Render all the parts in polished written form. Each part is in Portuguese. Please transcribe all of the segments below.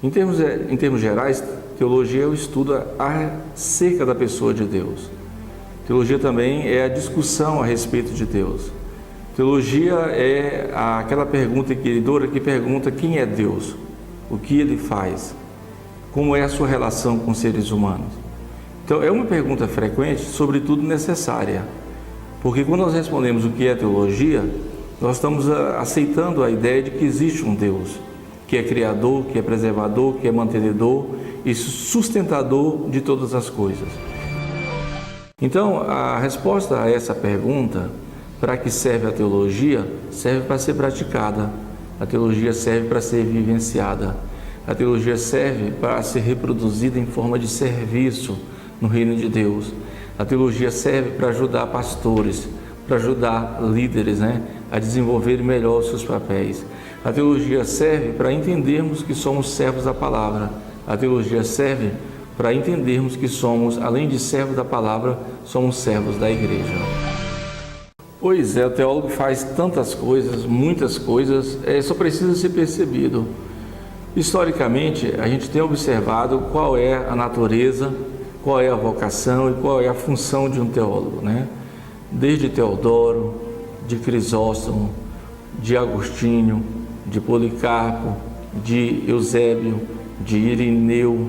Em termos gerais, teologia é o estudo acerca da pessoa de Deus. Teologia também é a discussão a respeito de Deus. Teologia é aquela pergunta inquiridora que pergunta quem é Deus, o que Ele faz, como é a sua relação com os seres humanos. Então, é uma pergunta frequente, sobretudo necessária, porque quando nós respondemos o que é teologia, nós estamos aceitando a ideia de que existe um Deus, que é criador, que é preservador, que é mantenedor e sustentador de todas as coisas. Então, a resposta a essa pergunta, para que serve a teologia, serve para ser praticada. A teologia serve para ser vivenciada. A teologia serve para ser reproduzida em forma de serviço no reino de Deus. A teologia serve para ajudar pastores, para ajudar líderes, a desenvolverem melhor os seus papéis. A teologia serve para entendermos que somos servos da palavra. A teologia serve para entendermos que somos, além de servos da palavra, somos servos da igreja. Pois é, o teólogo faz tantas coisas, muitas coisas, só precisa ser percebido. Historicamente, a gente tem observado qual é a natureza, qual é a vocação e qual é a função de um teólogo, Desde Teodoro, de Crisóstomo, de Agostinho, de Policarpo, de Eusébio, de Irineu,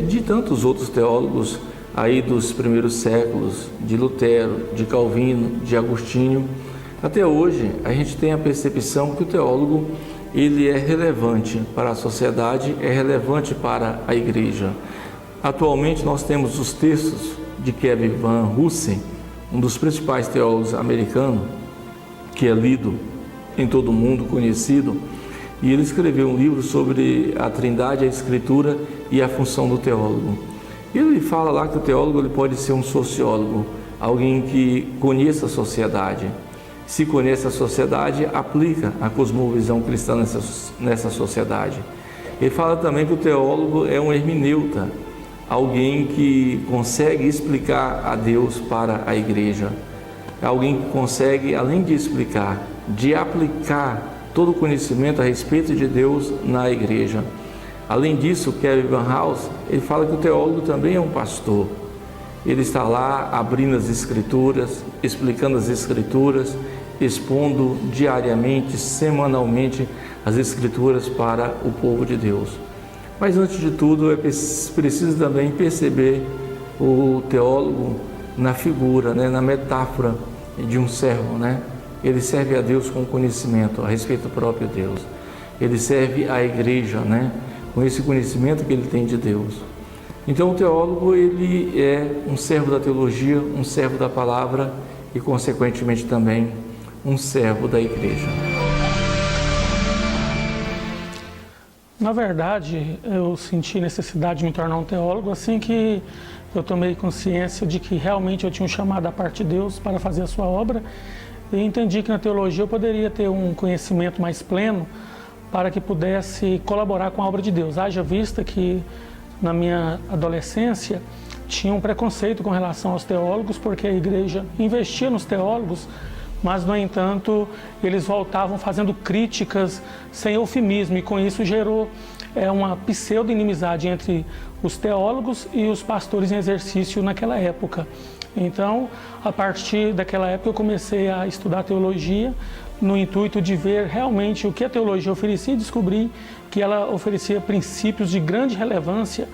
de tantos outros teólogos aí dos primeiros séculos, de Lutero, de Calvino, de Agostinho. Até hoje, a gente tem a percepção que o teólogo ele é relevante para a sociedade, é relevante para a igreja. Atualmente, nós temos os textos de Kevin Van Hussen, um dos principais teólogos americanos, que é lido em todo o mundo, conhecido, e ele escreveu um livro sobre a Trindade, a Escritura e a função do teólogo. Ele fala lá que o teólogo ele pode ser um sociólogo, alguém que conheça a sociedade. Se conhece a sociedade, aplica a cosmovisão cristã nessa sociedade. Ele fala também que o teólogo é um hermeneuta, alguém que consegue explicar a Deus para a igreja, alguém que consegue, além de explicar, de aplicar todo o conhecimento a respeito de Deus na igreja. Além disso, Kevin Van Hussen, ele fala que o teólogo também é um pastor. Ele está lá abrindo as Escrituras, explicando as Escrituras, expondo diariamente, semanalmente as Escrituras para o povo de Deus. Mas antes de tudo, é preciso também perceber o teólogo na figura, na metáfora de um servo, Ele serve a Deus com conhecimento a respeito do próprio Deus. Ele serve à igreja, com esse conhecimento que ele tem de Deus. Então o teólogo ele é um servo da teologia, um servo da palavra e consequentemente também um servo da igreja. Na verdade, eu senti necessidade de me tornar um teólogo assim que eu tomei consciência de que realmente eu tinha um chamado da parte de Deus para fazer a sua obra e entendi que na teologia eu poderia ter um conhecimento mais pleno para que pudesse colaborar com a obra de Deus. Haja vista que na minha adolescência tinha um preconceito com relação aos teólogos, porque a igreja investia nos teólogos, mas no entanto eles voltavam fazendo críticas sem eufemismo e com isso gerou uma pseudo-inimizade entre os teólogos e os pastores em exercício naquela época. Então, a partir daquela época eu comecei a estudar teologia no intuito de ver realmente o que a teologia oferecia e descobri que ela oferecia princípios de grande relevância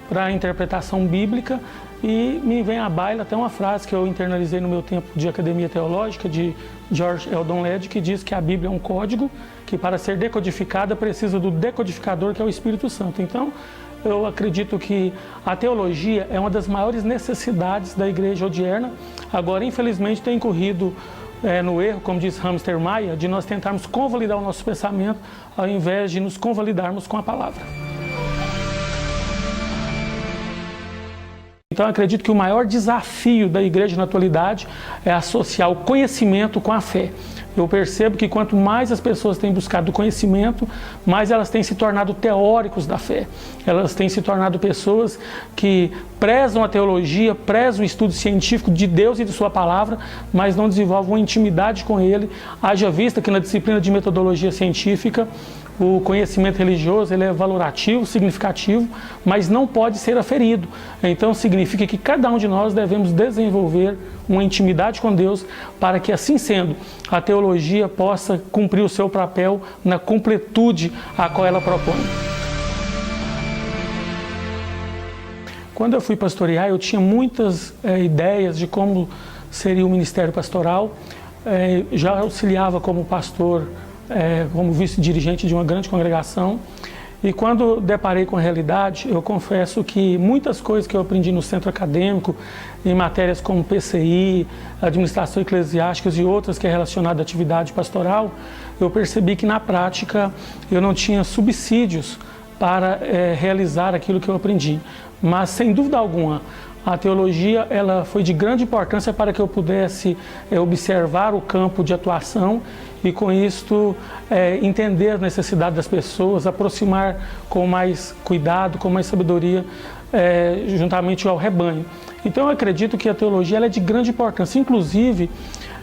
para a interpretação bíblica e me vem à baila até uma frase que eu internalizei no meu tempo de academia teológica de George Eldon Ladd, que diz que a Bíblia é um código que para ser decodificada precisa do decodificador, que é o Espírito Santo. Então, eu acredito que a teologia é uma das maiores necessidades da igreja odierna. Agora, infelizmente, tem incorrido no erro, como diz Hamster Maia, de nós tentarmos convalidar o nosso pensamento ao invés de nos convalidarmos com a palavra. Então, eu acredito que o maior desafio da igreja na atualidade é associar o conhecimento com a fé. Eu percebo que quanto mais as pessoas têm buscado o conhecimento, mais elas têm se tornado teóricos da fé. Elas têm se tornado pessoas que prezam a teologia, prezam o estudo científico de Deus e de sua palavra, mas não desenvolvem uma intimidade com Ele. Haja vista que na disciplina de metodologia científica, O conhecimento religioso ele é valorativo, significativo, mas não pode ser aferido. Então significa que cada um de nós devemos desenvolver uma intimidade com Deus para que, assim sendo, a teologia possa cumprir o seu papel na completude a qual ela propõe. Quando eu fui pastorear, eu tinha muitas ideias de como seria o ministério pastoral. Já auxiliava como pastor, como vice-dirigente de uma grande congregação. E quando deparei com a realidade, eu confesso que muitas coisas que eu aprendi no centro acadêmico, em matérias como PCI, administração eclesiástica e outras que é relacionada à atividade pastoral, eu percebi que na prática eu não tinha subsídios para realizar aquilo que eu aprendi. Mas, sem dúvida alguma, a teologia ela foi de grande importância para que eu pudesse observar o campo de atuação e, com isto, entender a necessidade das pessoas, aproximar com mais cuidado, com mais sabedoria, juntamente ao rebanho. Então, eu acredito que a teologia ela é de grande importância. Inclusive,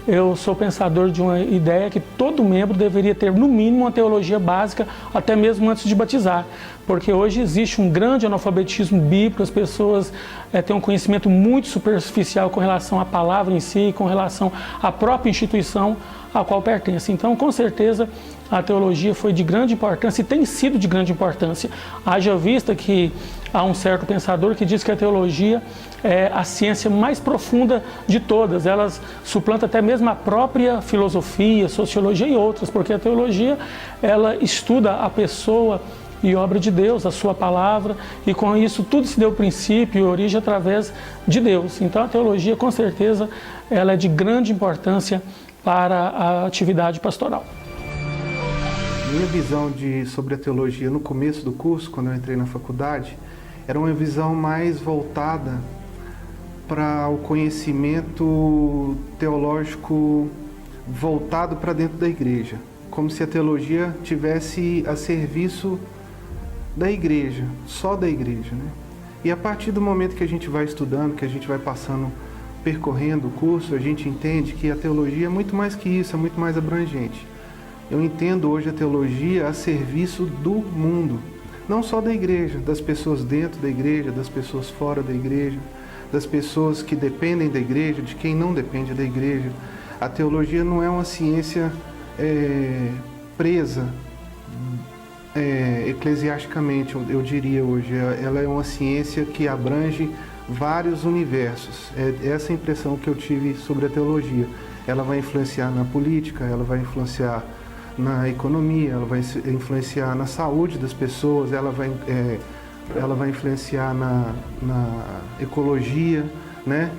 eu sou pensador de uma ideia que todo membro deveria ter, no mínimo, uma teologia básica, até mesmo antes de batizar. Porque hoje existe um grande analfabetismo bíblico, as pessoas têm um conhecimento muito superficial com relação à palavra em si, com relação à própria instituição a qual pertence. Então, com certeza, a teologia foi de grande importância e tem sido de grande importância. Haja vista que há um certo pensador que diz que a teologia é a ciência mais profunda de todas. Elas suplantam até mesmo a própria filosofia, sociologia e outras, porque a teologia ela estuda a pessoa e obra de Deus, a sua palavra, e com isso tudo se deu princípio e origem através de Deus. Então a teologia, com certeza, ela é de grande importância para a atividade pastoral. Minha visão sobre a teologia no começo do curso, quando eu entrei na faculdade, era uma visão mais voltada para o conhecimento teológico voltado para dentro da igreja, como se a teologia tivesse a serviço da igreja, só da igreja, né? E a partir do momento que a gente vai estudando, que a gente vai percorrendo o curso, a gente entende que a teologia é muito mais que isso, é muito mais abrangente. Eu entendo hoje a teologia a serviço do mundo, não só da igreja, das pessoas dentro da igreja, das pessoas fora da igreja, das pessoas que dependem da igreja, de quem não depende da igreja. A teologia não é uma ciência presa eclesiasticamente, eu diria hoje. Ela é uma ciência que abrange vários universos. É essa impressão que eu tive sobre a teologia. Ela vai influenciar na política, ela vai influenciar na economia, ela vai influenciar na saúde das pessoas, ela vai influenciar na ecologia, né?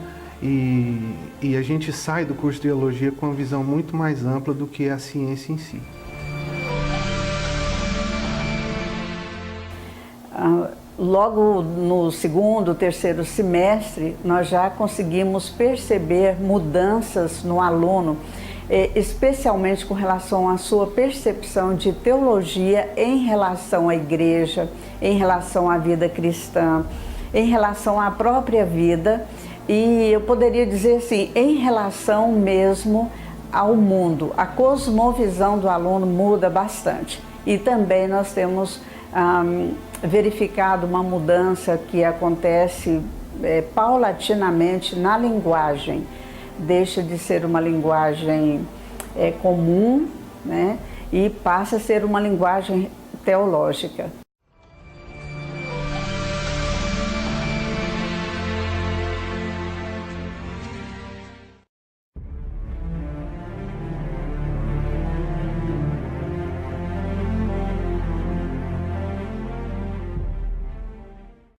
E a gente sai do curso de teologia com uma visão muito mais ampla do que a ciência em si. Logo no segundo, terceiro semestre, nós já conseguimos perceber mudanças no aluno, especialmente com relação à sua percepção de teologia em relação à igreja, em relação à vida cristã, em relação à própria vida e eu poderia dizer assim, em relação mesmo ao mundo. A cosmovisão do aluno muda bastante e também nós temos verificado uma mudança que acontece paulatinamente na linguagem. Deixa de ser uma linguagem comum, né, e passa a ser uma linguagem teológica.